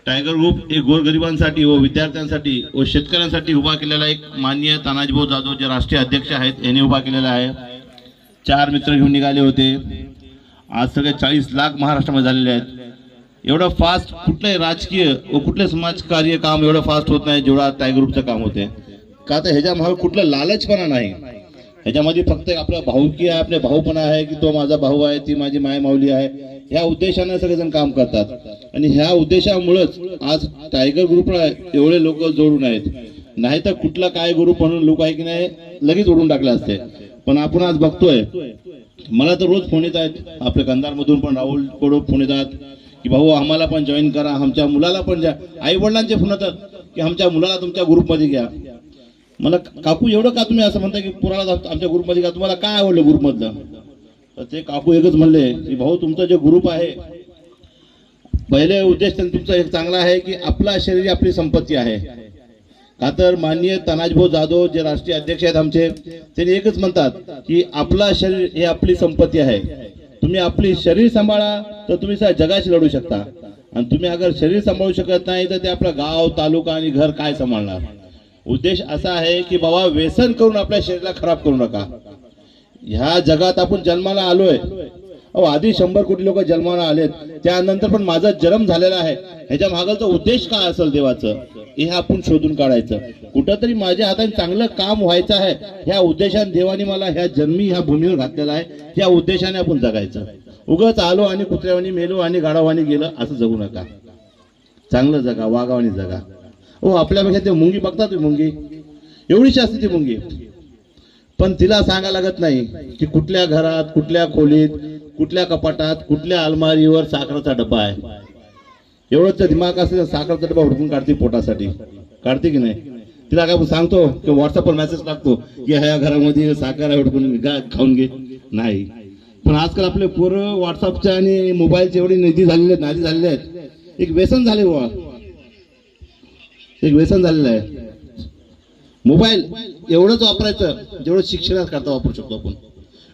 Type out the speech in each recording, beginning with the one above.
Tiger group एक गोरगरिबांसाठी व विद्यार्थ्यांसाठी व शेतकऱ्यांसाठी उभा केलेला एक माननीय तानाजीभाऊ जाधव जे राष्ट्रीय अध्यक्ष आहेत यांनी उभा केलेला आहे। 4 मित्र घेऊन निघाले होते। आज सगळे 40 लाख महाराष्ट्रामध्ये झालेले आहेत। एवढं फास्ट कुठलंही राजकीय व कुठले समाजकार्य काम एवढं फास्ट होत नाही जेवढा टायगर ग्रुपचं काम होते। का तर ह्याच्या मागे कुठलं लालचपणा नाही, ह्याच्यामध्ये फक्त आपला भाऊकी आहे, आपले भाऊपणा आहे की तो माझा भाऊ आहे, ती माझी माय माऊली आहे, ह्या उद्देशाने सगळेजण काम करतात। आणि ह्या उद्देशामुळेच आज टायगर ग्रुपला एवढे लोक जोडून आहेत। नाही तर कुठला काय ग्रुप म्हणून लोक आहे की नाही लगेच ओढून टाकले असते। पण आपण आज बघतोय, मला तर रोज फोन येत आहेत, आपल्या कंधारमधून पण राहुल कडून फोन येतात की भाऊ आम्हाला पण जॉईन करा, आमच्या मुलाला पण द्या। आई वडिलांचे फोन येतात की आमच्या मुलाला तुमच्या ग्रुपमध्ये घ्या। मला काकू एवढं का तुम्ही असं म्हणता की पुराला आमच्या ग्रुपमध्ये घ्या, तुम्हाला काय आवडलं ग्रुपमधलं? तर ते काकू एकच म्हणले की भाऊ तुमचा जे ग्रुप आहे पहिले उद्देश तुमचा एक चांगला आहे की आपला शरीर आपली संपत्ती आहे। का तर माननीय तानाजीभाऊ जाधव जे राष्ट्रीय अध्यक्ष आहेत आमचे, त्यांनी एकच म्हणतात की आपला शरीर हे आपली संपत्ती आहे। तुम्ही आपली शरीर सांभाळा तर तुम्ही जगाशी लढू शकता, आणि तुम्ही अगर शरीर सांभाळू शकत नाही तर ते आपलं गाव तालुका आणि घर काय सांभाळणार। उद्देश असा आहे की बाबा व्यसन करून आपल्या शरीराला खराब करू नका। ह्या जगात आपण जन्माला आलोय, आधी 100 कोटी लोक जन्माला आलेत, त्यानंतर पण माझा जन्म झालेला आहे, ह्याच्या मागचा उद्देश काय असेल देवाचं हे आपण शोधून काढायचं। कुठंतरी माझ्या हाताने चांगलं काम व्हायचं आहे, ह्या उद्देशाने देवाने मला ह्या जन्मी ह्या भूमीवर घातलेला आहे, ह्या उद्देशाने आपण जगायचं। उगाच आलो आणि कुत्र्यावानी मेलो आणि गाढवानी गेलं असं जगू नका। चांगलं जगा, वागावानी जगा। आपल्यापेक्षा ते मुंगी बघता, तुम्ही मुंगी एवढीशी असते ती मुंगी, पण तिला सांगा लागत नाही की कुठल्या घरात, कुठल्या खोलीत, कुठल्या कपाटात, कुठल्या अलमारीवर साखरेचा डब्बा आहे। एवढंच दिमाग असेल साखरेचा डब्बा हुडकून काढते, पोटासाठी काढते की नाही? तिला काय आपण सांगतो की व्हॉट्सअपवर मेसेज टाकतो की ह्या घरामध्ये साखर हुडकून खाऊन घे? नाही। पण आजकाल आपले पोरं व्हॉट्सअपच्या आणि मोबाईलचे एवढे नादी झालेले आहेत, एक व्यसन झाले बुवा, एक व्यसन झालेलं आहे। मोबाईल एवढंच वापरायचं जेवढं शिक्षणात करता वापरू शकतो आपण।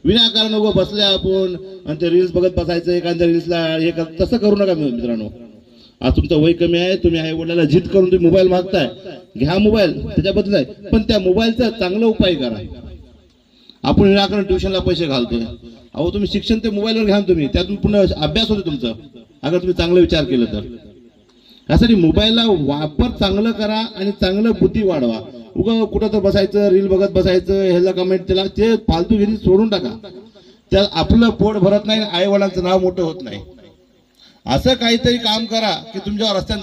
विनाकारण उभं बसले आपण आणि ते रील्स बघत बसायचं, एखाद्या रील्सला हे तसं करू नका मित्रांनो। आज तुमचं वय कमी आहे, तुम्ही आई वडिलांना जिद करून तुम्ही मोबाईल मागताय, घ्या मोबाईल, त्याच्याबद्दल आहे, पण त्या मोबाईलचा चांगला उपाय करा। आपण विनाकारण ट्युशनला पैसे घालतोय, तुम्ही शिक्षण ते मोबाईलवर घ्या, तुम्ही त्यातून पुन्हा अभ्यास होतो तुमचा, अगर तुम्ही चांगला विचार केला तर। यासाठी मोबाईलला वापर चांगलं करा आणि चांगलं बुद्धी वाढवा। उगा कुठं तर बसायचं, रील बघत बसायचं, ह्याला कमेंट त्याला, ते फालतूगिरी सोडून टाका। त्या आपलं पोट भरत नाही, आई वडिलांचं नाव मोठं होत नाही। असं काहीतरी काम करा की तुमच्या रस्त्यात